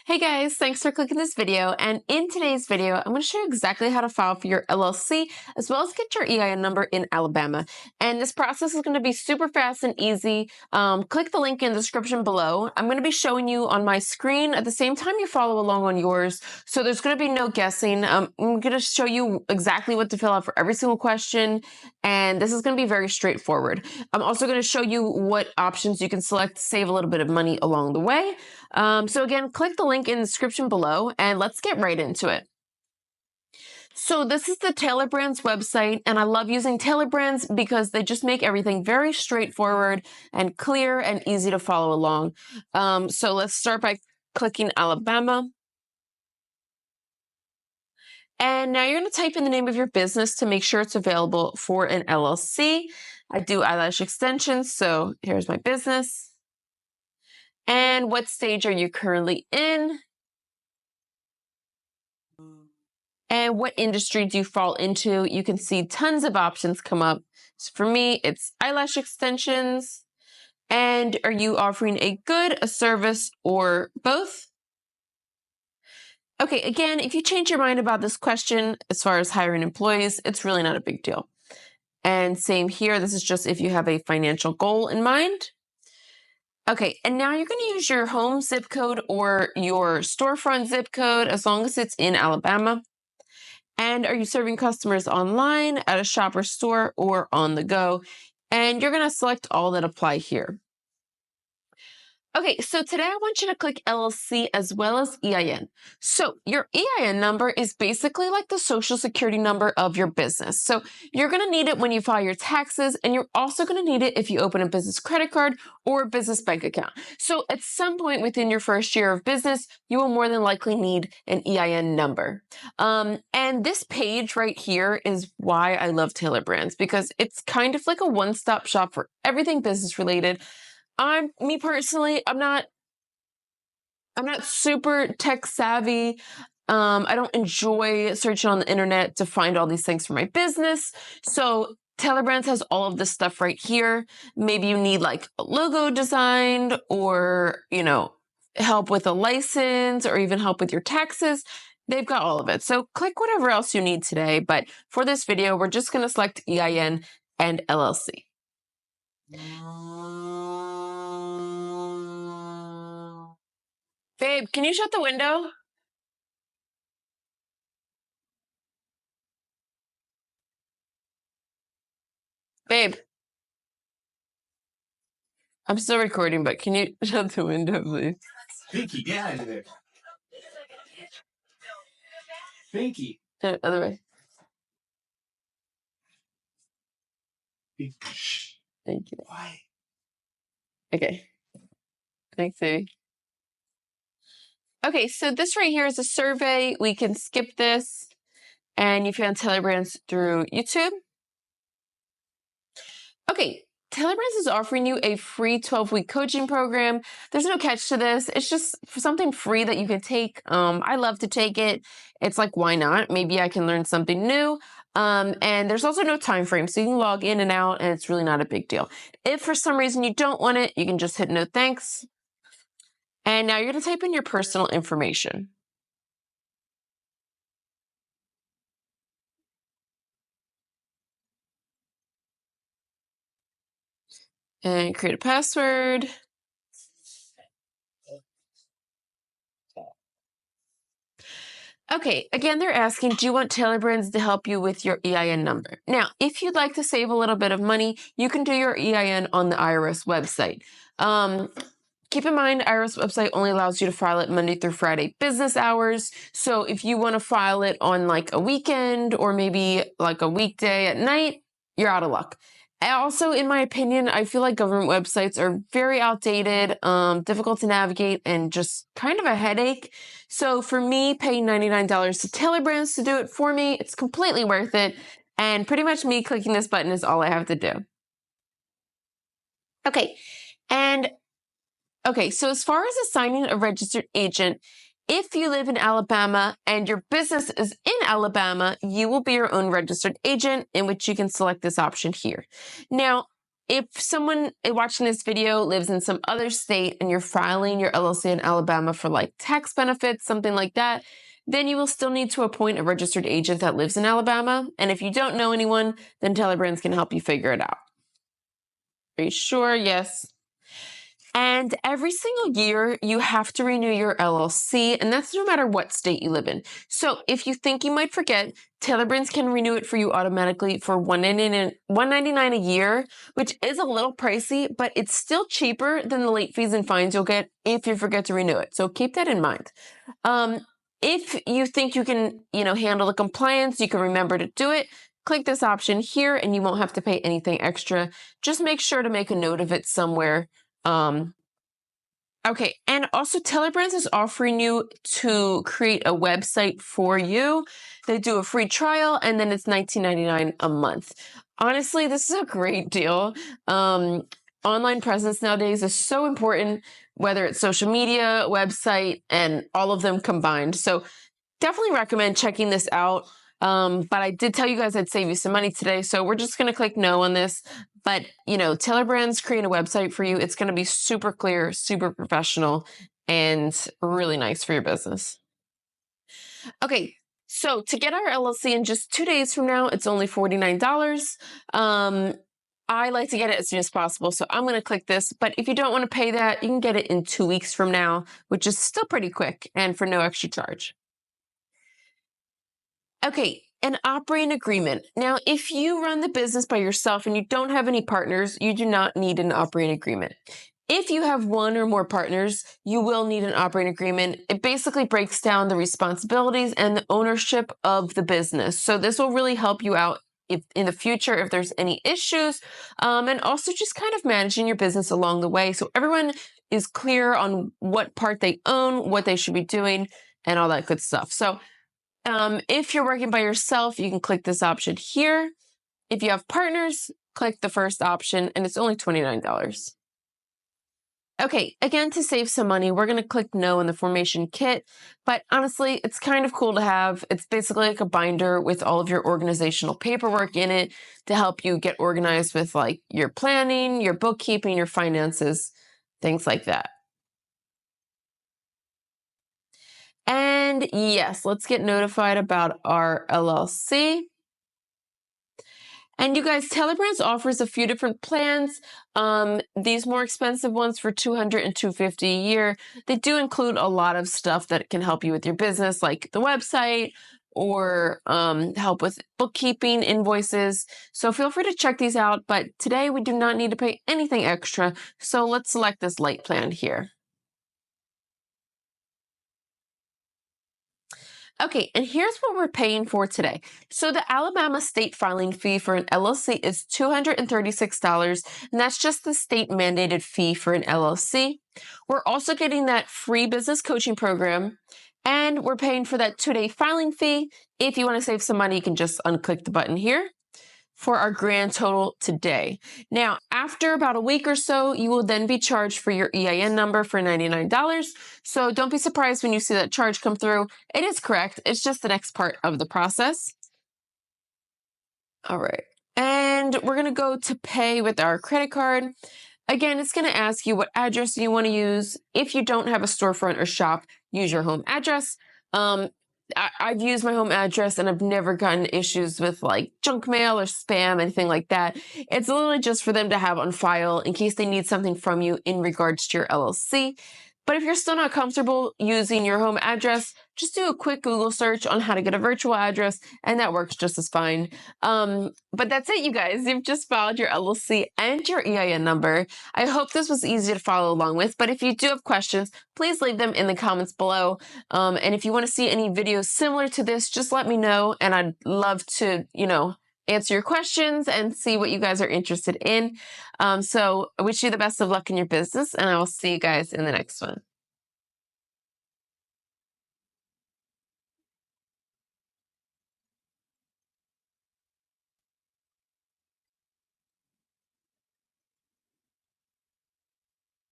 Hey guys, thanks for clicking this video. And in today's video, I'm going to show you exactly how to file for your LLC as well as get your EIN number in Alabama. And this process is going to be super fast and easy. Click the link in the description below. I'm going to be showing you on my screen at the same time you follow along on yours. So there's going to be no guessing. I'm going to show you exactly what to fill out for every single question. And this is going to be very straightforward. I'm also going to show you what options you can select to save a little bit of money along the way. So again, click the link in the description below and let's get right into it. So this is the Tailor Brands website, and I love using Tailor Brands because they just make everything very straightforward and clear and easy to follow along. So let's start by clicking Alabama. And now you're going to type in the name of your business to make sure it's available for an LLC. I do eyelash extensions, so here's my business. And what stage are you currently in? And what industry do you fall into? You can see tons of options come up. So for me, it's eyelash extensions. And are you offering a good, a service, or both? Okay, again, if you change your mind about this question, as far as hiring employees, it's really not a big deal. And same here, this is just if you have a financial goal in mind. Okay, and now you're going to use your home zip code or your storefront zip code as long as it's in Alabama. And are you serving customers online, at a shop or store, or on the go? And you're going to select all that apply here. Okay, so today I want you to click LLC as well as EIN. So your EIN number is basically like the social security number of your business. So you're going to need it when you file your taxes, and you're also going to need it if you open a business credit card or a business bank account. So at some point within your first year of business, you will more than likely need an EIN number. And this page right here is why I love Tailor Brands, because it's kind of like a one-stop shop for everything business related. Me personally, I'm not super tech savvy. I don't enjoy searching on the internet to find all these things for my business. So Tailor Brands has all of this stuff right here. Maybe you need like a logo designed, or, help with a license, or even help with your taxes. They've got all of it. So click whatever else you need today. But for this video, we're just going to select EIN and LLC. Babe, can you shut the window? Babe. I'm still recording, but can you shut the window, please? Pinky, get out of there. Pinky. Other way. Shh. Thank you. Why? Okay. Thanks, baby. Okay, so this right here is a survey. We can skip this. And you found Tailor Brands through YouTube. Okay, Tailor Brands is offering you a free 12-week coaching program. There's no catch to this. It's just something free that you can take. I love to take it. It's like, why not? Maybe I can learn something new. And there's also no time frame, so you can log in and out, and it's really not a big deal. If for some reason you don't want it, you can just hit no thanks. And now you're going to type in your personal information. And create a password. Okay, again, they're asking, do you want Tailor Brands to help you with your EIN number? Now, if you'd like to save a little bit of money, you can do your EIN on the IRS website. Keep in mind, IRS website only allows you to file it Monday through Friday business hours. So if you want to file it on like a weekend or maybe like a weekday at night, you're out of luck. Also, in my opinion, I feel like government websites are very outdated, difficult to navigate, and just kind of a headache. So for me, paying $99 to Tailor Brands to do it for me, it's completely worth it. And pretty much me clicking this button is all I have to do. Okay, so as far as assigning a registered agent, if you live in Alabama and your business is in Alabama, you will be your own registered agent, in which you can select this option here. Now, if someone watching this video lives in some other state and you're filing your LLC in Alabama for like tax benefits, something like that, then you will still need to appoint a registered agent that lives in Alabama. And if you don't know anyone, then Tailor Brands can help you figure it out. Are you sure? Yes. And every single year, you have to renew your LLC, and that's no matter what state you live in. So if you think you might forget, Tailor Brands can renew it for you automatically for $199 a year, which is a little pricey, but it's still cheaper than the late fees and fines you'll get if you forget to renew it. So keep that in mind. If you think you can, handle the compliance, you can remember to do it, click this option here and you won't have to pay anything extra. Just make sure to make a note of it somewhere. Okay, and also Tailor Brands is offering you to create a website for you. They do a free trial and then it's $19.99 a month. Honestly, this is a great deal. Online presence nowadays is so important, whether it's social media, website, and all of them combined. So definitely recommend checking this out. But I did tell you guys I'd save you some money today, so we're just going to click no on this. But, Tailor Brands create a website for you. It's going to be super clear, super professional, and really nice for your business. Okay, so to get our LLC in just 2 days from now, it's only $49. I like to get it as soon as possible, so I'm going to click this. But if you don't want to pay that, you can get it in 2 weeks from now, which is still pretty quick and for no extra charge. Okay, an operating agreement. Now, if you run the business by yourself and you don't have any partners, you do not need an operating agreement. If you have one or more partners, you will need an operating agreement. It basically breaks down the responsibilities and the ownership of the business. So this will really help you out if in the future if there's any issues, and also just kind of managing your business along the way. So everyone is clear on what part they own, what they should be doing, and all that good stuff. So if you're working by yourself, you can click this option here. If you have partners, click the first option, and it's only $29. Okay, again, to save some money, we're going to click no in the formation kit, but honestly, it's kind of cool to have. It's basically like a binder with all of your organizational paperwork in it to help you get organized with like your planning, your bookkeeping, your finances, things like that. And yes, let's get notified about our LLC. And you guys, Tailor Brands offers a few different plans. These more expensive ones for $200 and $250 a year. They do include a lot of stuff that can help you with your business, like the website or help with bookkeeping, invoices. So feel free to check these out. But today we do not need to pay anything extra. So let's select this light plan here. Okay, and here's what we're paying for today. So the Alabama state filing fee for an LLC is $236, and that's just the state mandated fee for an LLC. We're also getting that free business coaching program, and we're paying for that 2-day filing fee. If you want to save some money, you can just unclick the button here for our grand total today. Now, after about a week or so, you will then be charged for your EIN number for $99. So don't be surprised when you see that charge come through. It is correct. It's just the next part of the process. All right. And we're going to go to pay with our credit card. Again, it's going to ask you what address you want to use. If you don't have a storefront or shop, use your home address. I've used my home address and I've never gotten issues with like junk mail or spam, anything like that. It's literally just for them to have on file in case they need something from you in regards to your LLC. But if you're still not comfortable using your home address, just do a quick Google search on how to get a virtual address, and that works just as fine. But that's it, you guys. You've just filed your LLC and your EIN number. I hope this was easy to follow along with, but if you do have questions, please leave them in the comments below. And if you want to see any videos similar to this, just let me know, and I'd love to, answer your questions and see what you guys are interested in. So I wish you the best of luck in your business, and I will see you guys in the next one.